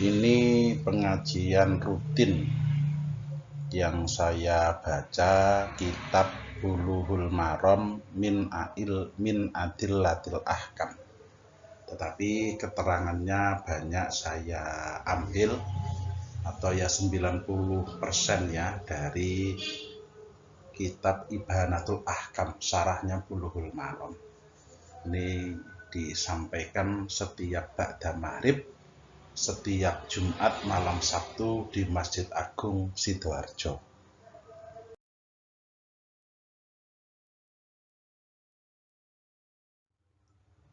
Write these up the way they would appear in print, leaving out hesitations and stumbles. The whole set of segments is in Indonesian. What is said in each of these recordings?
Ini pengajian rutin yang saya baca kitab Bulughul Maram min Adillatil Ahkam. Tetapi keterangannya banyak saya ambil atau ya 90% ya dari kitab Ibhanatul Ahkam, syarahnya Bulughul Maram. Ini disampaikan setiap ba'da maghrib, setiap Jumat malam Sabtu di Masjid Agung Sidoarjo.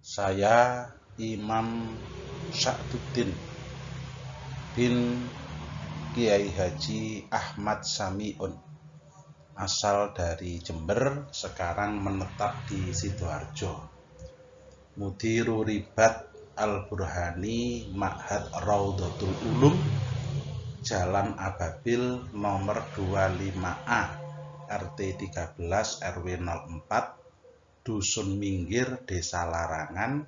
Saya Imam Sya'duddin bin Kiai Haji Ahmad Samiun, asal dari Jember, sekarang menetap di Sidoarjo. Mudiru Ribat Al-Burhani Ma'had Raudhatul Ulum, Jalan Ababil nomor 25A, RT 13 RW 04, Dusun Minggir, Desa Larangan,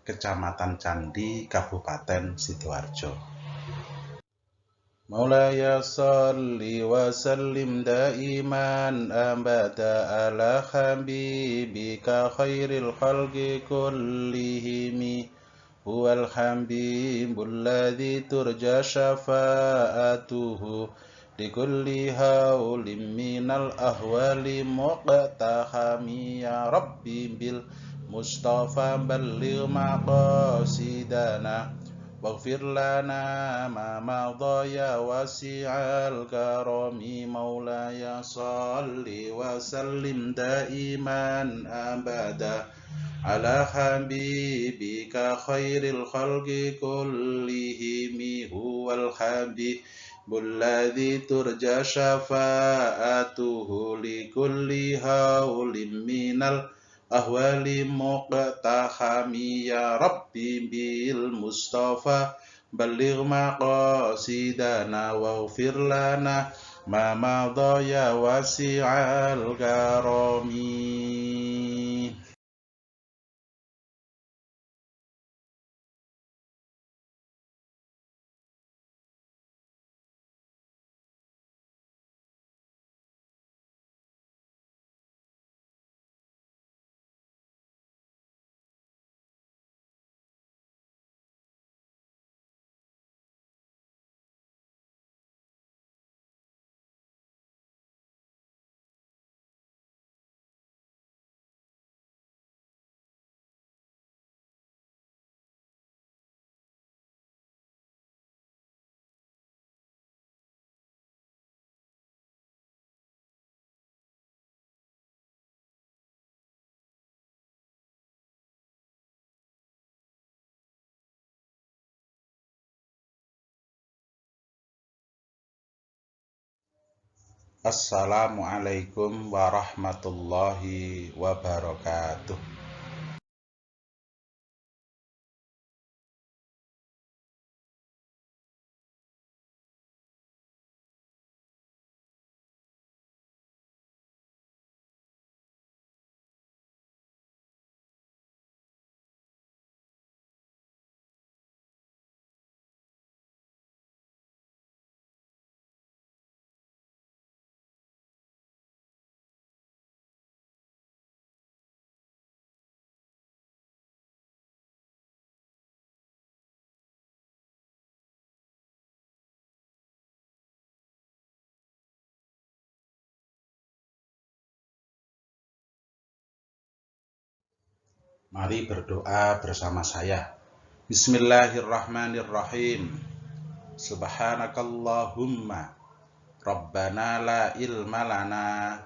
Kecamatan Candi, Kabupaten Sidoarjo. Maulaya sholli wa sallim daiman abada ala habibika khairil khalqi kullihimi huwal habibul ladzi turja syafa'atuhu likulli haulin minal ahwali muqtahami ya rabbi bil mustafa balligh maqasidana waghfir lana ma madha ya wasi'al karami maulaya sholli wa sallim daiman abada ala habibika khairil khalqi kullihimi huwal habibul ladzi turja syafa'atuhu likulli haulin minal ahwali muqtahami ya rabbi bil mustafa balligh maqasidana waghfir lana ma madha ya wasi'al karami. Assalamualaikum warahmatullahi wabarakatuh. Mari berdoa bersama saya. Bismillahirrahmanirrahim. Subhanakallahumma Rabbana la ilma lana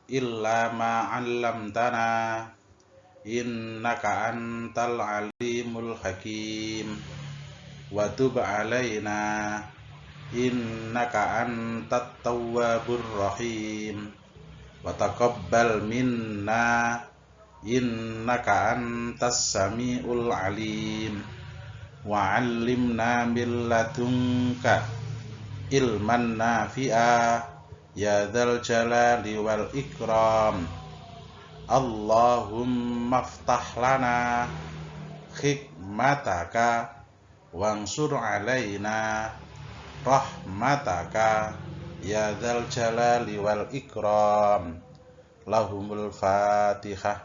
illa ma 'allamtana innaka antal alimul hakim wa tub 'alaina innaka antat tawwabur rahim wa taqabbal minna innaka antas samiul alim wa 'allimna min ladunka ilman nafi'a ya dzal jalali wal ikram. Allahumma ftah lana hikmataka wansur alaina rahmataka ya dzal jalali wal ikram. Lahumul Fatihah.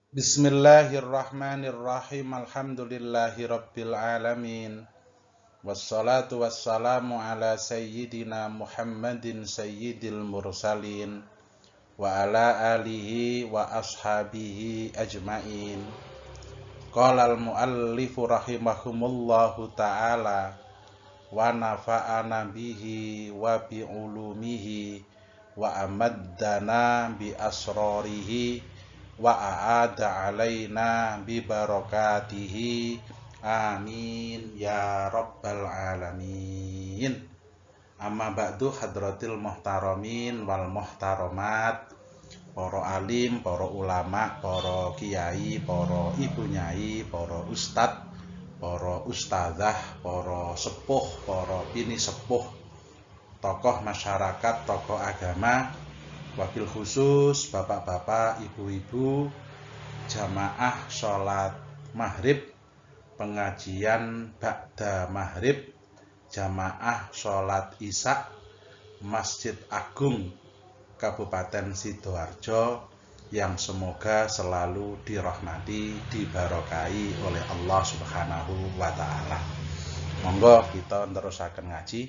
Bismillahirrahmanirrahim. Alhamdulillahi rabbil alamin. Wassalatu wassalamu ala sayyidina Muhammadin sayyidil mursalin wa ala alihi wa ashabihi ajmain. Qala al-muallifu rahimahumullahu ta'ala wa nafa'ana bihi wa bi ulumihi wa amaddana bi asrarihi wa a'ada alaina bi barakatihi. Amin ya rabbal alamin. Amma ba'du, hadratil muhtaramin wal muhtaramat, para alim, para ulama, para kiai, para ibu nyai, para ustad, para ustadzah, para sepuh, para bini sepuh, tokoh masyarakat, tokoh agama, wabil khusus bapak-bapak, ibu-ibu, jamaah sholat maghrib, pengajian ba'da maghrib, jamaah sholat isya, Masjid Agung Kabupaten Sidoarjo, yang semoga selalu dirahmati, diberkahi oleh Allah Subhanahu wa ta'ala. Monggo kita terusaken ngaji.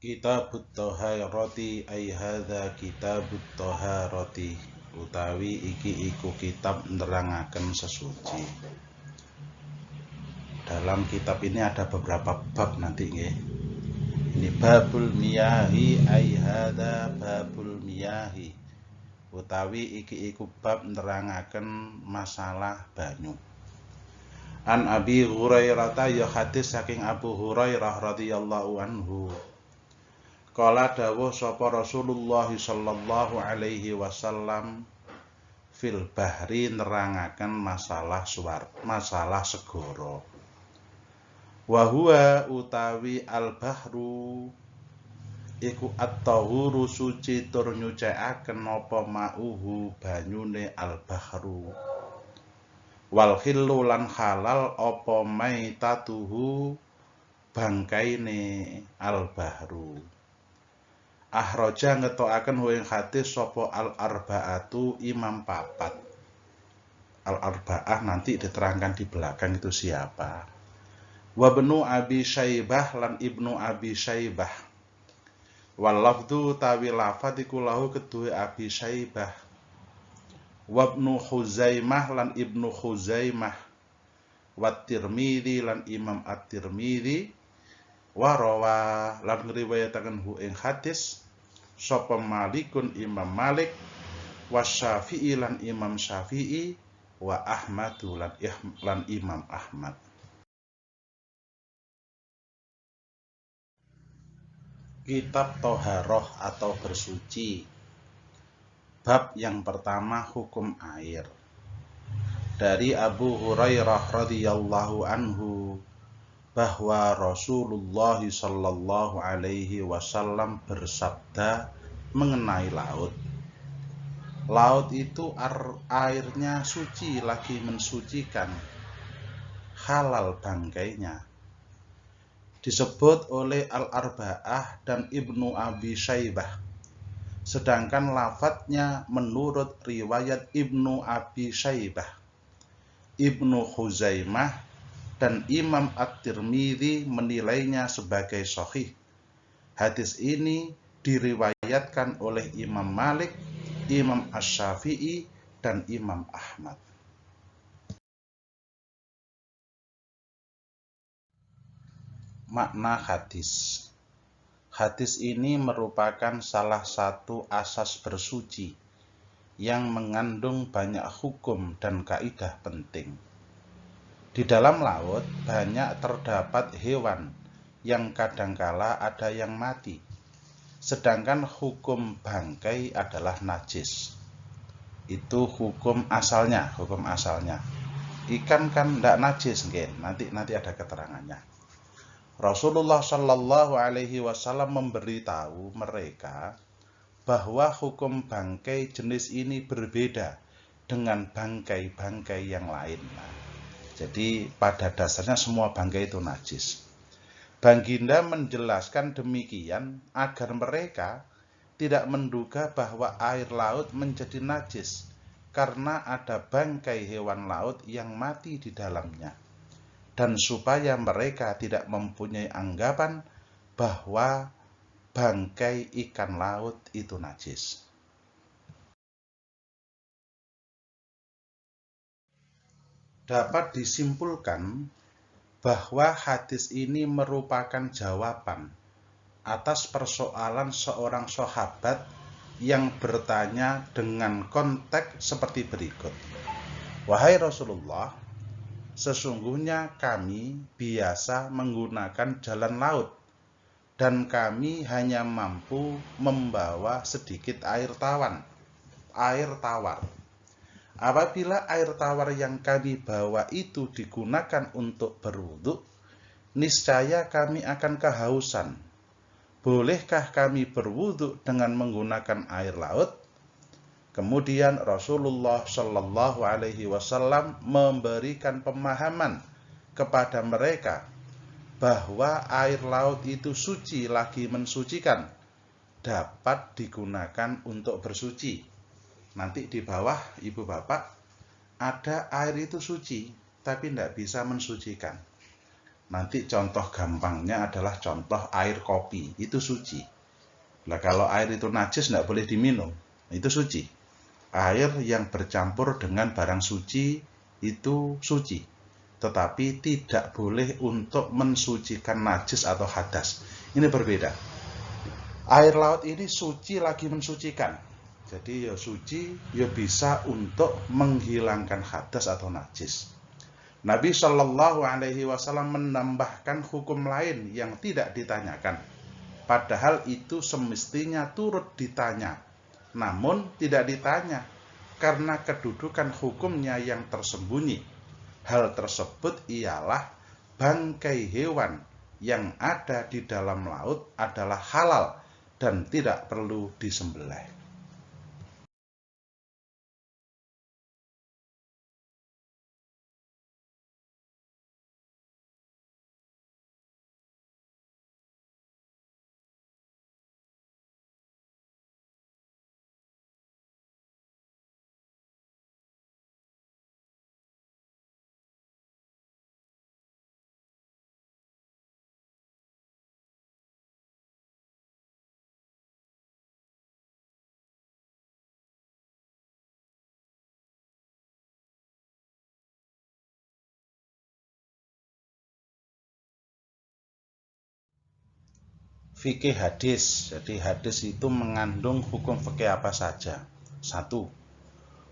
Kitabut Thaharati ay hadza kitabut Thaharati, utawi iki iku kitab nerangaken sesuci. Dalam kitab ini ada beberapa bab nanti nggih. Ini babul miyahi ay hadza babul miyahi, utawi iki iku bab nerangaken masalah banyu. An Abi Hurairah, ya hadis saking Abu Hurairah radhiyallahu anhu. Kala dawuh sapa Rasulullah sallallahu alaihi wasallam fil bahri, nerangaken masalah masalah segara. Wa huwa utawi al bahru iku at-tahuru, suci tur nyucikaken apa ma'uhu banyune al bahru. Wal khillu lan halal apa maitatuhu bangkaine al bahru. Ahroja ngetokaken ing hadis sapa al-arba'atu, imam papat. Al-arba'ah nanti diterangkan di belakang itu siapa. Wa ibnu Abi Syaibah lan ibnu Abi Syaibah. Wal lafdzu tawi lafadz iku lahu kedue Abi Syaibah. Wa ibnu Khuzaimah lan ibnu Khuzaimah. Wa Tirmidzi lan imam At-Tirmidzi. Wa rawa lan ngriwayataken hu ing hadis sapa Malikun imam Malik, wa Syafi'i lan imam Syafi'i, wa Ahmadu lan imam Ahmad. Kitab Toharoh atau bersuci. Bab yang pertama, hukum air. Dari Abu Hurairah radhiyallahu anhu bahwa Rasulullah sallallahu alaihi wasallam bersabda mengenai laut. Laut itu airnya suci, lagi mensucikan, halal bangkainya. Disebut oleh Al-Arba'ah dan Ibnu Abi Syaibah. Sedangkan lafadznya menurut riwayat Ibnu Abi Syaibah, Ibnu Khuzaimah, dan Imam At-Tirmidzi menilainya sebagai sahih. Hadis ini diriwayatkan oleh Imam Malik, Imam Asy-Syafi'i, dan Imam Ahmad. Makna hadis. Hadis ini merupakan salah satu asas bersuci yang mengandung banyak hukum dan kaidah penting. Di dalam laut banyak terdapat hewan yang kadangkala ada yang mati, sedangkan hukum bangkai adalah najis. Itu hukum asalnya. Ikan kan tidak najis, nanti ada keterangannya. Rasulullah Shallallahu Alaihi Wasallam memberitahu mereka bahwa hukum bangkai jenis ini berbeda dengan bangkai-bangkai yang lain. Jadi pada dasarnya semua bangkai itu najis. Baginda menjelaskan demikian agar mereka tidak menduga bahwa air laut menjadi najis karena ada bangkai hewan laut yang mati di dalamnya, dan supaya mereka tidak mempunyai anggapan bahwa bangkai ikan laut itu najis. Dapat disimpulkan bahwa hadis ini merupakan jawaban atas persoalan seorang sahabat yang bertanya dengan konteks seperti berikut. Wahai Rasulullah, sesungguhnya kami biasa menggunakan jalan laut dan kami hanya mampu membawa sedikit air tawar. Apabila air tawar yang kami bawa itu digunakan untuk berwudu, niscaya kami akan kehausan. Bolehkah kami berwudu dengan menggunakan air laut? Kemudian Rasulullah Shallallahu Alaihi Wasallam memberikan pemahaman kepada mereka bahwa air laut itu suci lagi mensucikan, dapat digunakan untuk bersuci. Nanti di bawah ibu bapak ada air itu suci tapi tidak bisa mensucikan. Nanti contoh gampangnya adalah contoh air kopi, itu suci. Nah, kalau air itu najis tidak boleh diminum, itu suci. Air yang bercampur dengan barang suci itu suci, tetapi tidak boleh untuk mensucikan najis atau hadas. Ini berbeda. Air laut ini suci lagi mensucikan. Jadi ya suci, ya bisa untuk menghilangkan hadas atau najis. Nabi Shallallahu Alaihi Wasallam menambahkan hukum lain yang tidak ditanyakan, padahal itu semestinya turut ditanya, namun tidak ditanya karena kedudukan hukumnya yang tersembunyi. Hal tersebut ialah bangkai hewan yang ada di dalam laut adalah halal dan tidak perlu disembelih. Fikih hadis. Jadi hadis itu mengandung hukum fikih apa saja. 1.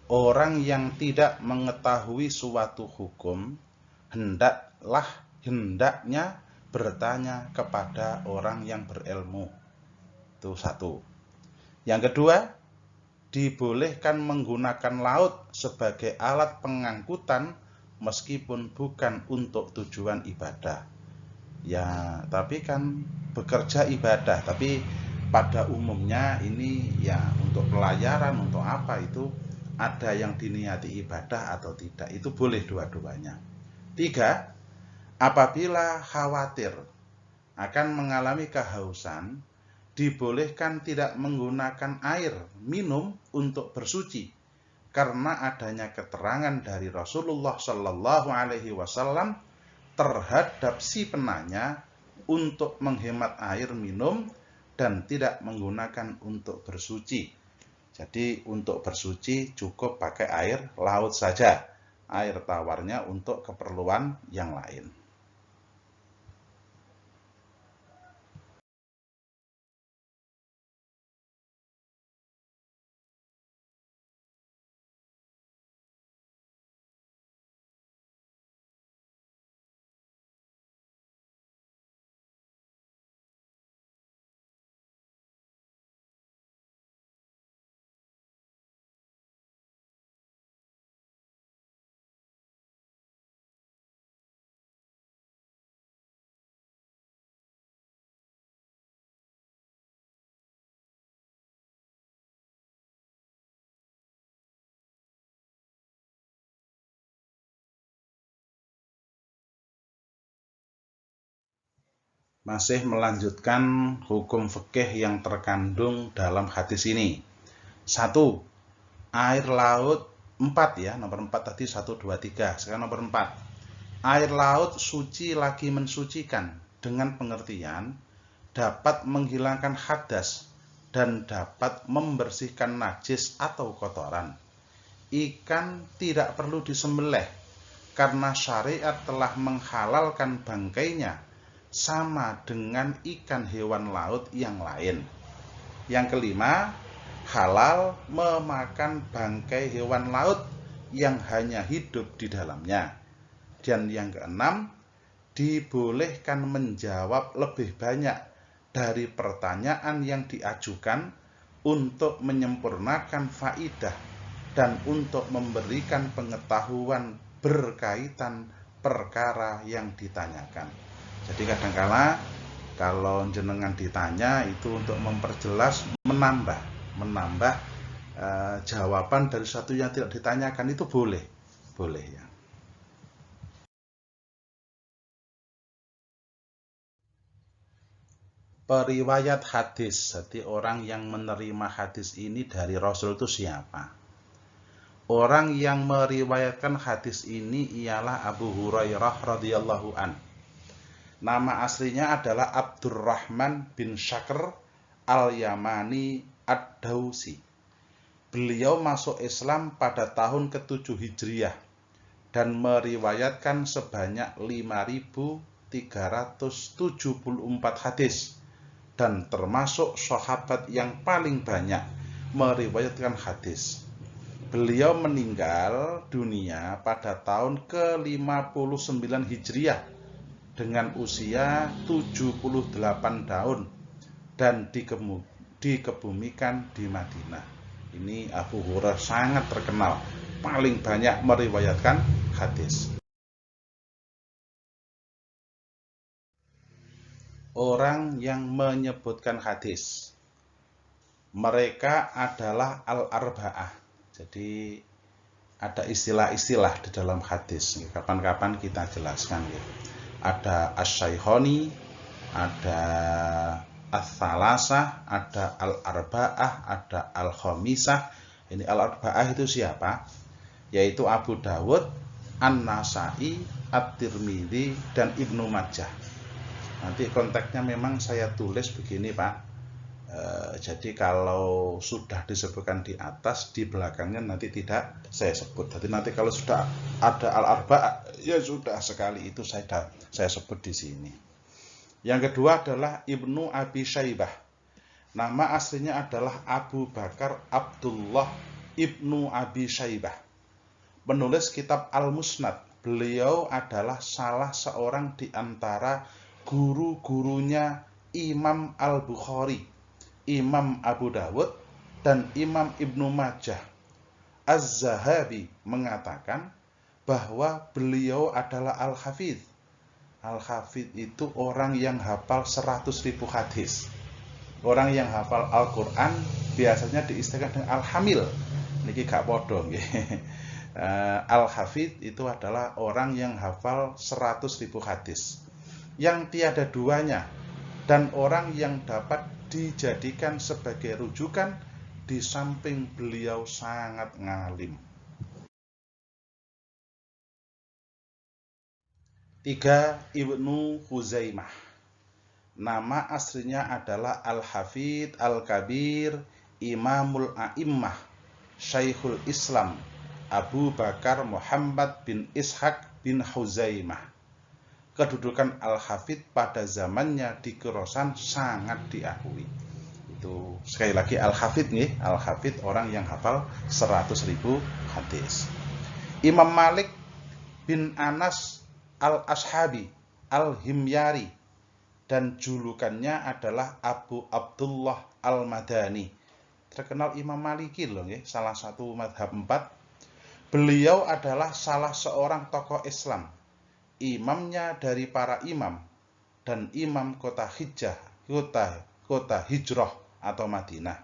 Orang yang tidak mengetahui suatu hukum hendaknya bertanya kepada orang yang berilmu. Itu 1. Yang kedua, dibolehkan menggunakan laut sebagai alat pengangkutan meskipun bukan untuk tujuan ibadah. Ya, tapi kan bekerja ibadah, tapi pada umumnya ini ya untuk pelayaran, untuk apa itu ada yang diniati ibadah atau tidak, itu boleh dua-duanya. 3. Apabila khawatir akan mengalami kehausan, dibolehkan tidak menggunakan air minum untuk bersuci karena adanya keterangan dari Rasulullah Shallallahu Alaihi Wasallam terhadap si penanya untuk menghemat air minum dan tidak menggunakan untuk bersuci. Jadi untuk bersuci cukup pakai air laut saja, air tawarnya untuk keperluan yang lain. Masih melanjutkan hukum fikih yang terkandung dalam hadis ini. 1. Air laut 4 ya, nomor 4 tadi 1, 2, 3. Sekarang nomor 4. Air laut suci lagi mensucikan dengan pengertian dapat menghilangkan hadas dan dapat membersihkan najis atau kotoran. Ikan tidak perlu disembelih karena syariat telah menghalalkan bangkainya sama dengan ikan hewan laut yang lain. Yang kelima, halal memakan bangkai hewan laut yang hanya hidup di dalamnya. Dan yang keenam, dibolehkan menjawab lebih banyak dari pertanyaan yang diajukan untuk menyempurnakan faidah dan untuk memberikan pengetahuan berkaitan perkara yang ditanyakan. Jadi kadangkala kalau jenengan ditanya itu untuk memperjelas, menambah jawaban dari satu yang tidak ditanyakan itu boleh ya. Periwayat hadis, jadi orang yang menerima hadis ini dari Rasul itu siapa? Orang yang meriwayatkan hadis ini ialah Abu Hurairah radhiyallahu an. Nama aslinya adalah Abdurrahman bin Syakr al-Yamani ad-Dausi. Beliau masuk Islam pada tahun ke-7 Hijriah dan meriwayatkan sebanyak 5.374 hadis dan termasuk sahabat yang paling banyak meriwayatkan hadis. Beliau meninggal dunia pada tahun ke-59 Hijriah dengan usia 78 tahun dan dikebumikan di Madinah. Ini Abu Hurairah sangat terkenal, paling banyak meriwayatkan hadis. Orang yang menyebutkan hadis, mereka adalah al-arba'ah. Jadi ada istilah-istilah di dalam hadis. Kapan-kapan kita jelaskan ya. Ada as-syaikhoni, ada as-salasah, ada al-arba'ah, ada al-khamisah. Ini al-arba'ah itu siapa? Yaitu Abu Dawud, An-Nasa'i, At-Tirmidzi, dan Ibnu Majah. Nanti konteksnya memang saya tulis begini Pak. Jadi kalau sudah disebutkan di atas, di belakangnya nanti tidak saya sebut. Jadi nanti kalau sudah ada al-arba'ah, ya sudah sekali itu saya sebut di sini. Yang kedua adalah Ibnu Abi Syaibah. Nama aslinya adalah Abu Bakar Abdullah Ibnu Abi Syaibah. Penulis kitab Al-Musnad. Beliau adalah salah seorang di antara guru-gurunya Imam Al-Bukhari, Imam Abu Dawud, dan Imam Ibnu Majah. Az-Zahabi mengatakan bahwa beliau adalah Al-Hafidh. Al-Hafidh itu orang yang hafal 100.000 hadis. Orang yang hafal Al-Quran biasanya diistilahkan dengan Al-Hamil. Niki gak podo nggih. Al-Hafidh itu adalah orang yang hafal 100.000 hadis, yang tiada duanya, dan orang yang dapat dijadikan sebagai rujukan di samping beliau sangat ngalim. 3. Ibnu Huzaimah. Nama aslinya adalah Al-Hafidh Al-Kabir Imamul A'immah Syekhul Islam Abu Bakar Muhammad bin Ishaq bin Huzaimah. Kedudukan Al-Hafidh pada zamannya di Khorasan sangat diakui. Itu sekali lagi Al-Hafidh nih, Al-Hafidh orang yang hafal 100.000 hadis. Imam Malik bin Anas Al-Ashabi Al-Himyari, dan julukannya adalah Abu Abdullah Al-Madani. Terkenal Imam Maliki loh ya, salah satu madhab 4. Beliau adalah salah seorang tokoh Islam, imamnya dari para imam, dan imam kota Hijrah atau Madinah.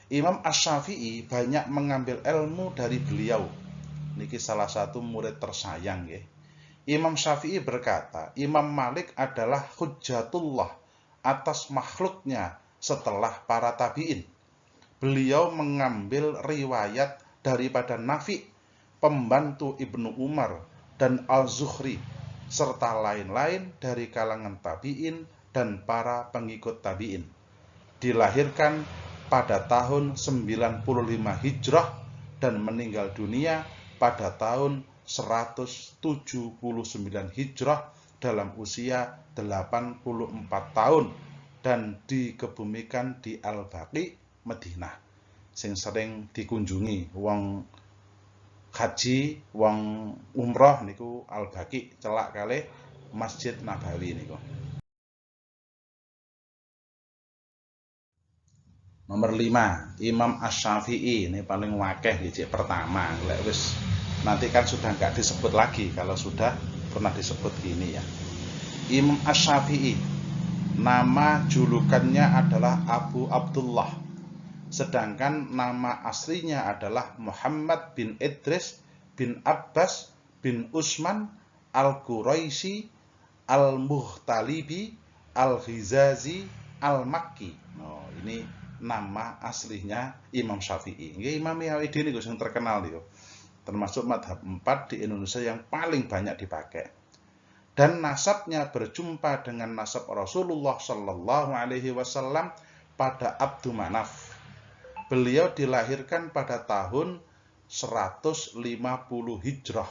Imam Asy-Syafi'i banyak mengambil ilmu dari beliau. Niki salah satu murid tersayang ya. Imam Syafi'i berkata, Imam Malik adalah hujjatullah atas makhluknya setelah para tabi'in. Beliau mengambil riwayat daripada Nafi, pembantu Ibnu Umar, dan Al-Zuhri, serta lain-lain dari kalangan tabi'in dan para pengikut tabi'in. Dilahirkan pada tahun 95 Hijrah dan meninggal dunia pada tahun 179 Hijrah dalam usia 84 tahun dan dikebumikan di Al-Baqi, Madinah. Sing sering dikunjungi wong haji, wong umroh niku Al-Baqi, celak kalih Masjid Nabawi niku. Nomor 5, Imam Asy-Syafi'i. Ini paling wakeh licik pertama. Lek wis nanti kan sudah nggak disebut lagi kalau sudah pernah disebut gini ya. Imam Asy-Syafi'i, nama julukannya adalah Abu Abdullah, sedangkan nama aslinya adalah Muhammad bin Idris bin Abbas bin Utsman Al-Quraisy Al-Mughtalibi Al-Hizazi Al-Makki. Oh, ini nama aslinya Imam Syafi'i. Nggih, Imam Syafi'i niku sing terkenal niku. Termasuk madhab 4 di Indonesia yang paling banyak dipakai. Dan nasabnya berjumpa dengan nasab Rasulullah Shallallahu Alaihi Wasallam pada Abdu Manaf. Beliau dilahirkan pada tahun 150 Hijrah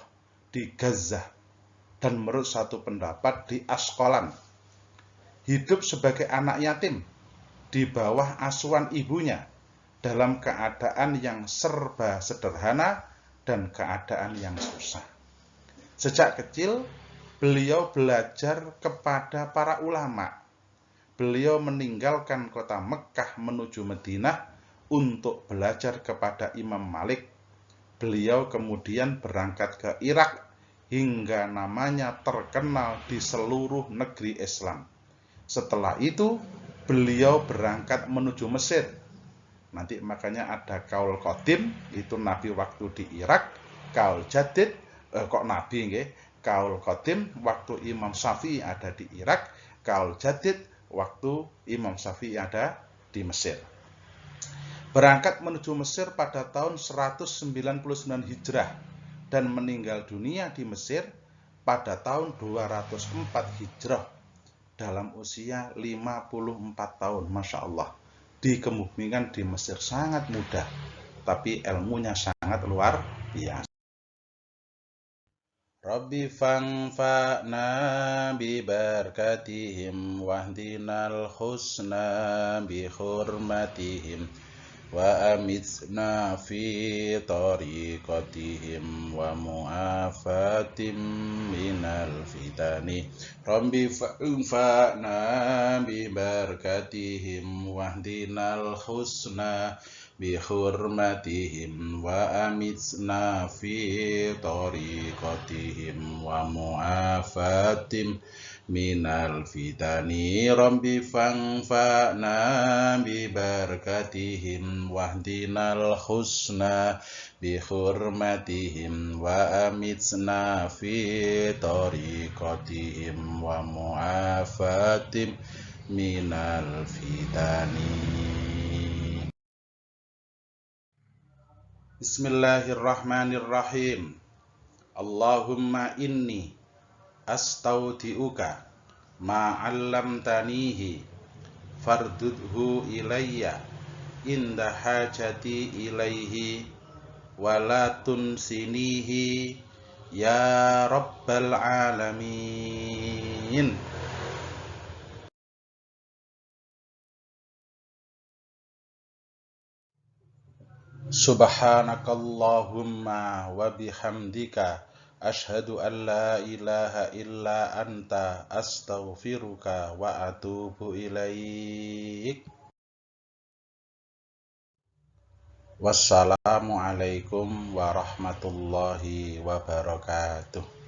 di Gaza dan menurut satu pendapat di Asqalan. Hidup sebagai anak yatim di bawah asuhan ibunya dalam keadaan yang serba sederhana dan keadaan yang susah. Sejak kecil, beliau belajar kepada para ulama. Beliau meninggalkan kota Mekkah menuju Madinah untuk belajar kepada Imam Malik. Beliau kemudian berangkat ke Irak hingga namanya terkenal di seluruh negeri Islam. Setelah itu, beliau berangkat menuju Mesir. Nanti makanya ada kaul qadim, itu Nabi waktu di Irak, kaul jadid, kok Nabi nggih, kaul qadim waktu Imam Syafi'i ada di Irak, kaul jadid waktu Imam Syafi'i ada di Mesir. Berangkat menuju Mesir pada tahun 199 Hijrah dan meninggal dunia di Mesir pada tahun 204 Hijrah dalam usia 54 tahun. Masya Allah, dikebumikan di Mesir sangat mudah, tapi ilmunya sangat luar biasa. Rabbi fangfa'na bi barakatihim wahdinal husna bi hurmatihim wa amitna fi tariqatihim wa mu'afatim minal fitani. Rabbi fa'na bi barakatihim wahdinal husna bi hurmatihim wa amitna fi tariqatihim wa mu'afatim minal fitani. Rabbi fangfa'na bi barakatihim wahdinal husna bi hurmatihim wa amitna fi tariqatihim wa mu'afatim minal fitani. Bismillahirrahmanirrahim. Allahumma inni astaudi'uka ma 'allamtanihi fardudhu ilayya inda hajati ilaihi wa la tunsinihi ya rabbal alamin. Subhanakallahumma wa bihamdika asyhadu an la ilaha illa anta astaghfiruka wa atubu ilaik. Wassalamualaikum warahmatullahi wabarakatuh.